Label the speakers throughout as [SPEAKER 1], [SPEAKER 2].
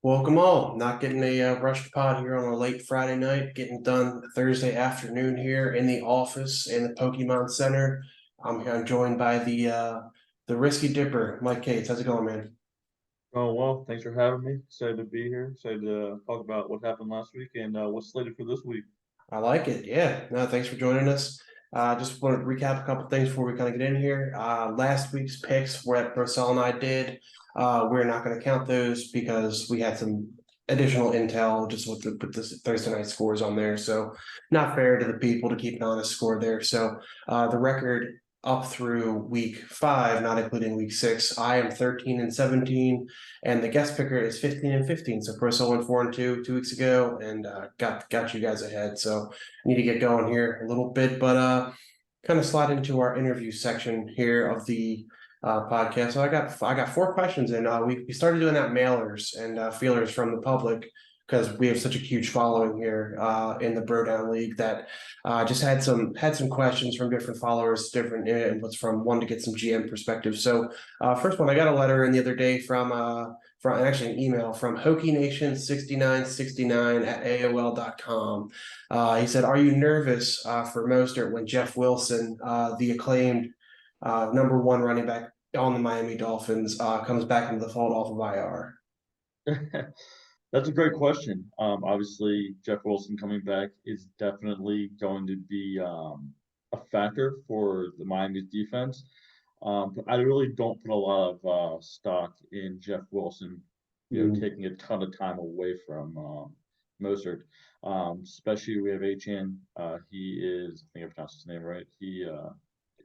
[SPEAKER 1] Welcome all. Not getting a rushed pod here on a late Friday night, getting done Thursday afternoon here in the office in the Pokemon Center. I'm joined by the Risky Dipper, Mike Cates. How's it going, man?
[SPEAKER 2] Oh, well, thanks for having me. Excited to be here. Excited to talk about what happened last week and what's slated for this week.
[SPEAKER 1] I like it. Yeah. No, thanks for joining us. Just want to recap a couple things before we kind of get in here. Last week's picks where Brosel and I did. We're not going to count those because we had some additional intel just with the Thursday night scores on there. So not fair to the people to keep an honest score there. So the record up through week five, not including week six, I am 13 and 17, and the guest picker is 15 and 15. So Brosel went 4 and 2 2 weeks ago, and got you guys ahead. So need to get going here a little bit, but kind of slide into our interview section here of the podcast. So I got four questions, and we started doing that mailers and feelers from the public because we have such a huge following here in the Bro Down League that just had some questions from different followers, different inputs from one to get some GM perspective. So first one, I got a letter in the other day from actually an email from Hokie Nation 6969 at AOL.com. He said, "Are you nervous for Mostert when Jeff Wilson, the acclaimed number one running back on the Miami Dolphins, comes back into the fold off of IR?"
[SPEAKER 2] That's a great question. Obviously, Jeff Wilson coming back is definitely going to be a factor for the Miami's defense. But I really don't put a lot of stock in Jeff Wilson,
[SPEAKER 1] Mm.
[SPEAKER 2] taking a ton of time away from Mostert. Especially we have Achan. He is, I think I pronounced his name right. He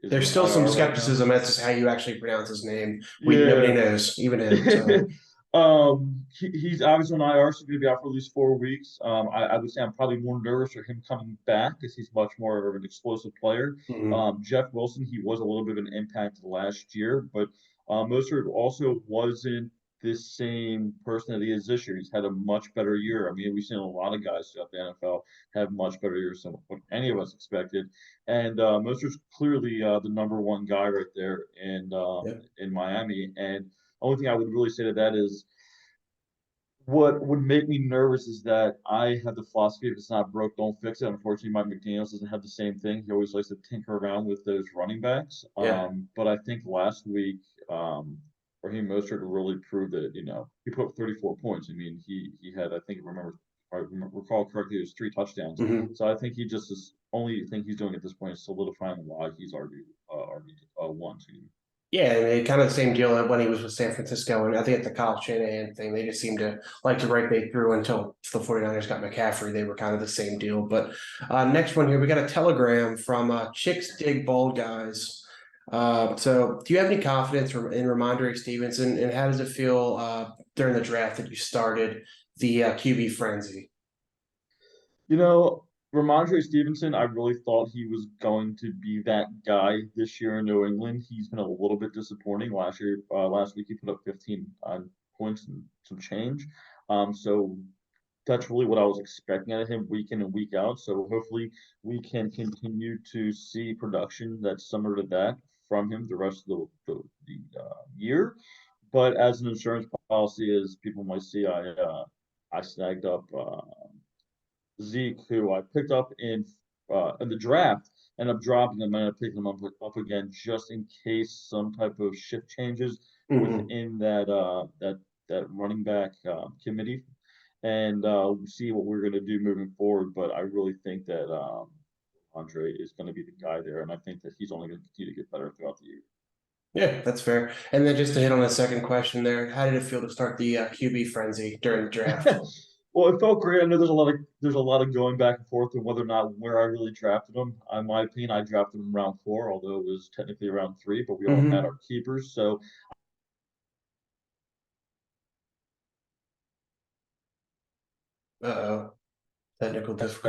[SPEAKER 2] is
[SPEAKER 1] There's
[SPEAKER 2] on
[SPEAKER 1] still some
[SPEAKER 2] IR right now.
[SPEAKER 1] skepticism as to how you actually pronounce his name. We nobody
[SPEAKER 2] Yeah.
[SPEAKER 1] knows, even him. So
[SPEAKER 2] He's obviously on IR, so he's going to be out for at least 4 weeks. I would say I'm probably more nervous for him coming back because he's much more of an explosive player.
[SPEAKER 1] mhm.
[SPEAKER 2] Jeff Wilson, he was a little bit of an impact last year, but Mostert also wasn't this same person that he is this year. He's had a much better year. I mean, we've seen a lot of guys throughout the NFL have much better years than what any of us expected. And Mostert's clearly the number one guy right there
[SPEAKER 1] Yep.
[SPEAKER 2] in Miami. And only thing I would really say to that is what would make me nervous is that I have the philosophy if it's not broke, don't fix it. Unfortunately, Mike McDaniels doesn't have the same thing. He always likes to tinker around with those running backs.
[SPEAKER 1] Yeah.
[SPEAKER 2] But I think last week, Raheem Mostert really proved that, he put up 34 points. I mean, he had, I think, if I recall correctly, it was 3 touchdowns.
[SPEAKER 1] Mhm.
[SPEAKER 2] So I think he just is only thing he's doing at this point is solidifying why he's RB one.
[SPEAKER 1] Yeah, and it kind of the same deal when he was with San Francisco. And I think at the Kyle Shanahan thing, they just seemed to like to rotate through until the 49ers got McCaffrey. They were kind of the same deal. But next one here, we got a telegram from Chicks Dig Bald Guys. So do you have any confidence in Ramondre Stevenson? And how does it feel during the draft that you started the QB frenzy?
[SPEAKER 2] You know, Ramondre Stevenson, I really thought he was going to be that guy this year in New England. He's been a little bit disappointing last year. Last week he put up 15 points and some change. So that's really what I was expecting out of him week in and week out. So hopefully we can continue to see production that's similar to that from him the rest of the year. But as an insurance policy, as people might see, I snagged up. Zeke, who I picked up in the draft, ended up dropping him, ended up picking him up again just in case some type of shift changes
[SPEAKER 1] Mhm.
[SPEAKER 2] within that running back committee, and we'll see what we're going to do moving forward. But I really think that Andre is going to be the guy there, and I think that he's only going to continue to get better throughout the year.
[SPEAKER 1] Yeah, that's fair. And then just to hit on the second question there, how did it feel to start the QB frenzy during the draft?
[SPEAKER 2] Well, it felt great. I know there's a lot of going back and forth on whether or not where I really drafted him. In my opinion, I drafted him round four, although it was technically round three, but we all had
[SPEAKER 1] Hmm.
[SPEAKER 2] our keepers. So
[SPEAKER 1] Uh-oh, technical difficulty.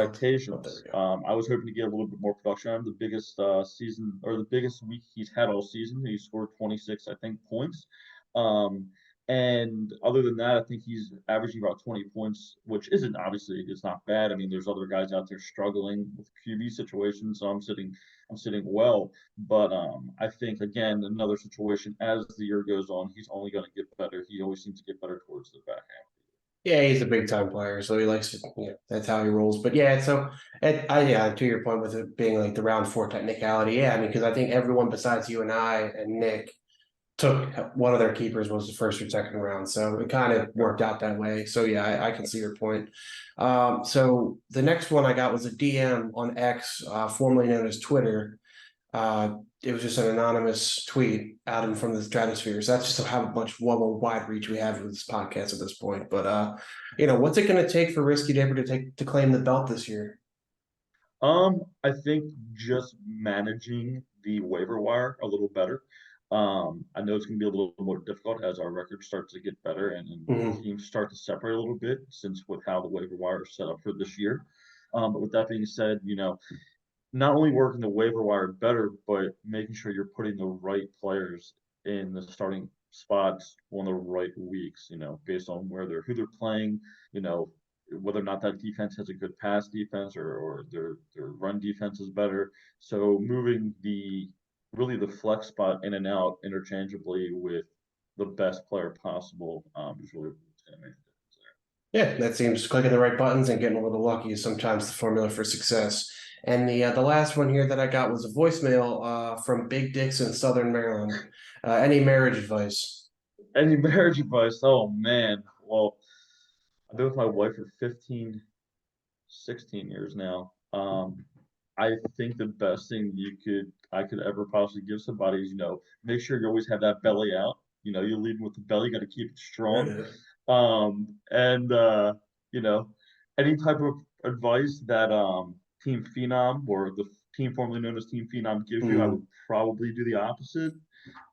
[SPEAKER 1] Oh, there we
[SPEAKER 2] expectations.
[SPEAKER 1] go.
[SPEAKER 2] I was hoping to get a little bit more production out of him. The biggest season or the biggest week he's had all season. He scored 26, I think, points. Um, and other than that, I think he's averaging about 20 points, which isn't obviously it's not bad. I mean, there's other guys out there struggling with QB situations, so I'm sitting well. But I think again another situation as the year goes on, he's only going to get better. He always seems to get better towards the back half.
[SPEAKER 1] Yeah, he's a big time player, so he likes to, that's how he rolls. But yeah, so yeah, to your point with it being like the round four technicality, yeah, I mean, because I think everyone besides you and I and Nick took one of their keepers was the first or second round, so it kind of worked out that way. So yeah, I can see your point. So the next one I got was a DM on X, formerly known as Twitter. It was just an anonymous tweet out in from the stratosphere. So that's just how much wide reach we have with this podcast at this point. But what's it going to take for Risky Dipper to claim the belt this year?
[SPEAKER 2] I think just managing the waiver wire a little better. I know it's going to be a little more difficult as our records start to get better and
[SPEAKER 1] Mhm.
[SPEAKER 2] teams start to separate a little bit since with how the waiver wire is set up for this year. But with that being said, not only working the waiver wire better, but making sure you're putting the right players in the starting spots on the right weeks, based on who they're playing, you know, whether or not that defense has a good pass defense or their run defense is better. So moving the flex spot in and out interchangeably with the best player possible is really going to make a difference there.
[SPEAKER 1] Yeah, that seems clicking the right buttons and getting a little lucky is sometimes the formula for success. And the last one here that I got was a voicemail from Big Dicks in Southern Maryland. Any marriage advice?
[SPEAKER 2] Any marriage advice? Oh man. Well, I've been with my wife for 15, 16 years now. I think the best thing I could ever possibly give somebody is, make sure you always have that belly out. You're leading with the belly, you got to keep it strong. And you know, any type of advice that Team Phenom or the team formerly known as Team Phenom gives you, I
[SPEAKER 1] Mm,
[SPEAKER 2] would probably do the opposite.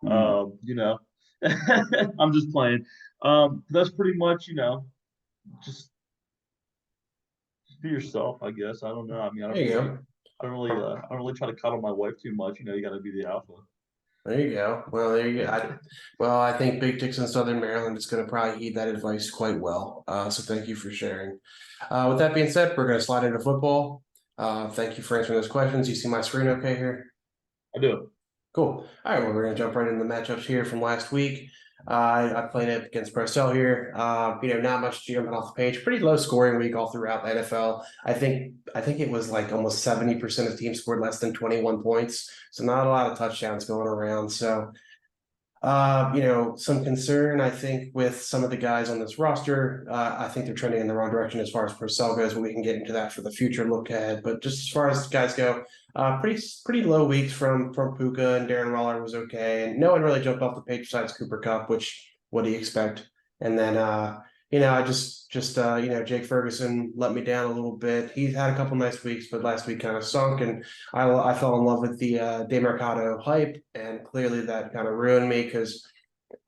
[SPEAKER 1] mm.
[SPEAKER 2] You know, I'm just playing. That's pretty much, just be yourself, I guess. I don't know. I mean,
[SPEAKER 1] There you go.
[SPEAKER 2] I don't really try to cuddle my wife too much. You got to be the alpha.
[SPEAKER 1] There you go. Well, there you go. I think Big Dicks in Southern Maryland is going to probably heed that advice quite well. So thank you for sharing. With that being said, we're going to slide into football. Thank you for answering those questions. You see my screen okay here?
[SPEAKER 2] I do.
[SPEAKER 1] Cool. All right, well, we're gonna jump right into the matchups here from last week. I played it against Purcell here. Not much jumping off the page. Pretty low scoring week all throughout the NFL. I think it was like almost 70% of teams scored less than 21 points. So not a lot of touchdowns going around. So some concern, I think, with some of the guys on this roster. I think they're trending in the wrong direction as far as Purcell goes, but we can get into that for the future look ahead. But just as far as guys go, pretty low weeks from Puka, and Darren Waller was okay. And no one really jumped off the page besides Cooper Cup, which what do you expect? And then I Jake Ferguson let me down a little bit. He's had a couple nice weeks, but last week kind of sunk, and I fell in love with the DeMarcado hype, and clearly that kind of ruined me because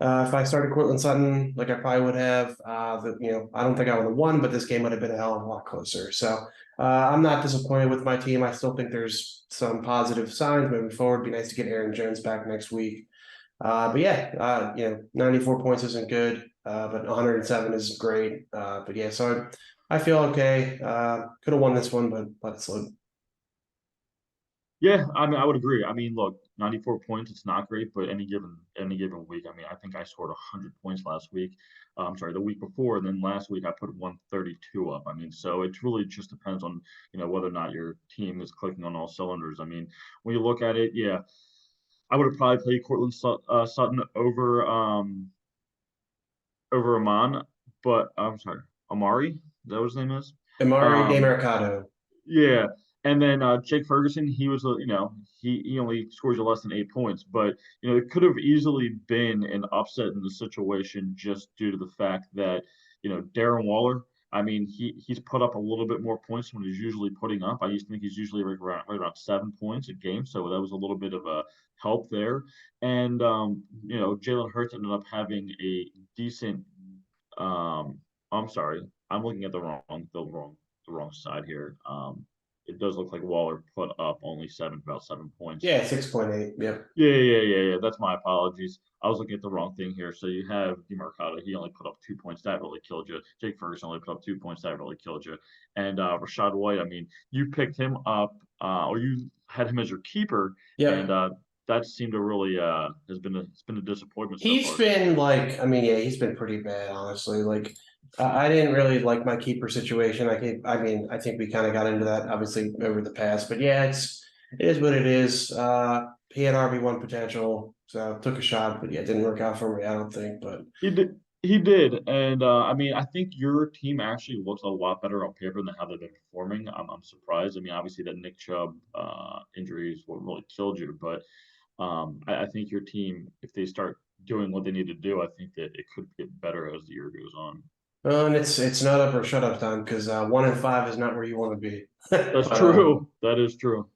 [SPEAKER 1] if I started Cortland Sutton like I probably would have, I don't think I would have won, but this game would have been a hell of a lot closer. So I'm not disappointed with my team. I still think there's some positive signs moving forward. It'd be nice to get Aaron Jones back next week. But yeah, 94 points isn't good, but 107 is great. But yeah, so I feel okay. Could have won this one, but let it slip.
[SPEAKER 2] Yeah, I mean, I would agree. I mean, look, 94 points, it's not great, but any given week, I mean, I think I scored 100 points last week. I'm sorry, the week before, and then last week I put 132 up. I mean, so it really just depends on, whether or not your team is clicking on all cylinders. I mean, when you look at it, yeah, I would have probably played Sutton over Amon, but I'm sorry, Amari, is that what his name is?
[SPEAKER 1] Amari
[SPEAKER 2] Um,
[SPEAKER 1] DeMarcado.
[SPEAKER 2] Yeah, and then Jake Ferguson, he was, he only scores you less than 8 points, but it could have easily been an upset in the situation just due to the fact that Darren Waller. I mean, he's put up a little bit more points than he's usually putting up. I used to think he's usually right around 7 points a game, so that was a little bit of a help there. And Jalen Hurts ended up having a decent. I'm sorry, I'm looking at the wrong side here. It does look like Waller put up only about 7 points.
[SPEAKER 1] Yeah, 6.8. Yep.
[SPEAKER 2] Yeah. That's my apologies. I was looking at the wrong thing here. So you have DeMarcado. He only put up 2 points. That really killed you. Jake Ferguson only put up 2 points. That really killed you. And Rashad White, I mean, you picked him up, or you had him as your keeper, and
[SPEAKER 1] Yep.
[SPEAKER 2] that seemed to really it's been a disappointment so
[SPEAKER 1] He's
[SPEAKER 2] far this
[SPEAKER 1] been
[SPEAKER 2] year.
[SPEAKER 1] like, I mean, yeah, he's been pretty bad, honestly. Like I didn't really like my keeper situation. I mean, I think we kind of got into that obviously over the past, but yeah, it is what it is. He had RB1 potential, so took a shot, but yeah, it didn't work out for me, I don't think. But
[SPEAKER 2] He did. He did, and I mean, I think your team actually looks a lot better on paper than how they've been performing. I'm surprised. I mean, obviously that Nick Chubb injury is what really killed you, but I think your team, if they start doing what they need to do, I think that it could get better as the year goes on.
[SPEAKER 1] and it's not up or shut up time because 1-5 is not where you want to be.
[SPEAKER 2] That's
[SPEAKER 1] But
[SPEAKER 2] true. That is true.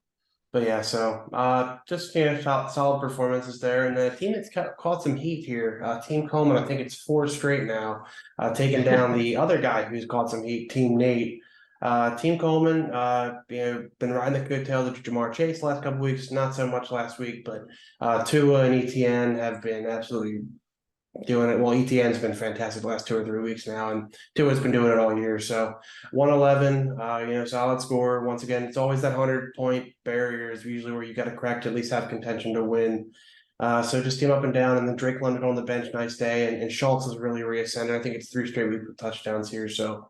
[SPEAKER 1] But yeah, so just solid performances there, and the team that's caught some heat here. Team Coleman, I think it's 4 straight now, taking down the other guy who's caught some heat, Team Nate. Team Coleman, been riding the good tail of Jamar Chase last couple weeks, not so much last week, but Tua and ETN have been absolutely doing it. Well, ETN's been fantastic the last 2 or 3 weeks now, and Tua's been doing it all year. So 111, solid score. Once again, it's always that 100-point barrier is usually where you got to crack to at least have contention to win. So just team up and down, and then Drake London on the bench, nice day, and Schultz is really reascended. I think it's 3 straight weeks with touchdowns here. So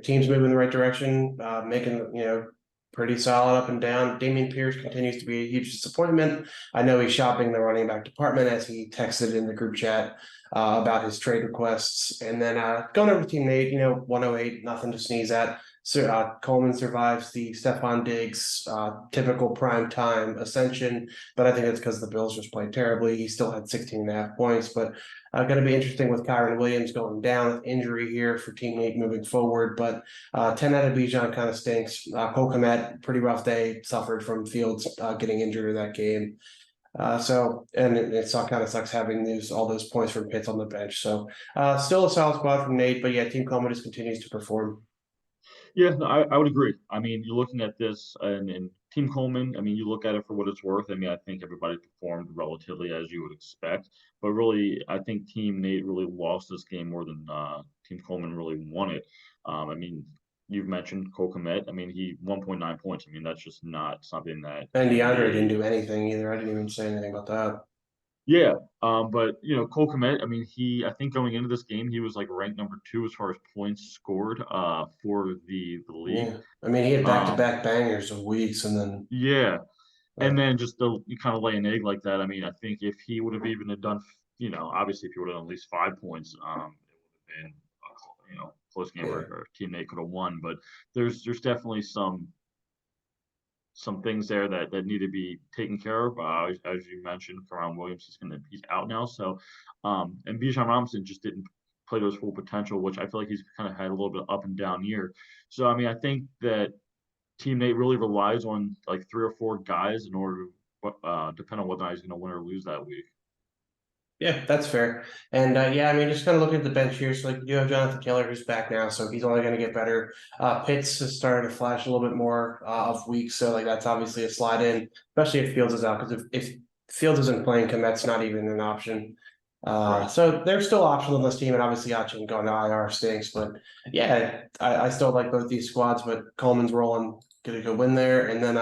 [SPEAKER 1] teams moving in the right direction, making pretty solid up and down. Dameon Pierce continues to be a huge disappointment. I know he's shopping the running back department as he texted in the group chat about his trade requests. And then going over to Team Nate, 108, nothing to sneeze at. So Coleman survives the Stephon Diggs typical prime time ascension, but I think it's because the Bills just played terribly. He still had 16.5 points, but going to be interesting with Kyron Williams going down with injury here for Team Nate moving forward. But 10 out of Bijan kind of stinks. Cole Kmet, pretty rough day, suffered from Fields getting injured in that game. And it kind of sucks having all those points from Pitts on the bench. So still a solid squad from Nate, but yeah, Team Coleman just continues to perform.
[SPEAKER 2] Yeah, no, I would agree. I mean, you're looking at this and Team Coleman, I mean, you look at it for what it's worth. I mean, I think everybody performed relatively as you would expect. But really, I think Team Nate really lost this game more than Team Coleman really won it. I mean, you've mentioned Cole Kmet. I mean, he 1.9 points. I mean, that's just not something that
[SPEAKER 1] And
[SPEAKER 2] can
[SPEAKER 1] DeAndre didn't
[SPEAKER 2] be.
[SPEAKER 1] do anything either. I didn't even say anything about that.
[SPEAKER 2] Yeah, but Cole Kmet, I mean, I think going into this game, he was like ranked number 2 as far as points scored for the league.
[SPEAKER 1] Yeah. I mean, he had
[SPEAKER 2] Um,
[SPEAKER 1] back-to-back bangers of weeks, and then
[SPEAKER 2] yeah,
[SPEAKER 1] uh,
[SPEAKER 2] and then just you kind of lay an egg like that. I mean, I think if he would have even have done, obviously if he would have done at least 5 points, it would have been close game
[SPEAKER 1] yeah.
[SPEAKER 2] where Team Nate could have won. But there's definitely some things there that need to be taken care of. As you mentioned, Karan Williams he's out now. So, and Bijan Robinson just didn't play to his full potential, which I feel like he's kind of had a little bit up and down year. So, I mean, I think that Team Nate really relies on like 3 or 4 guys in order to depend on whether or not he's going to win or lose that week.
[SPEAKER 1] Yeah, that's fair. And I mean, just kind of looking at the bench here. So, like, you have Jonathan Taylor who's back now, so he's only going to get better. Pitts has started to flash a little bit more of weeks, so like that's obviously a slide in, especially if Fields is out. Because if Fields isn't playing, Komet's not even an option.
[SPEAKER 2] Right.
[SPEAKER 1] So they're still optional on this team, and obviously Achin going to IR stinks. But yeah, I still like both these squads. But Coleman's rolling, get a good win there, and then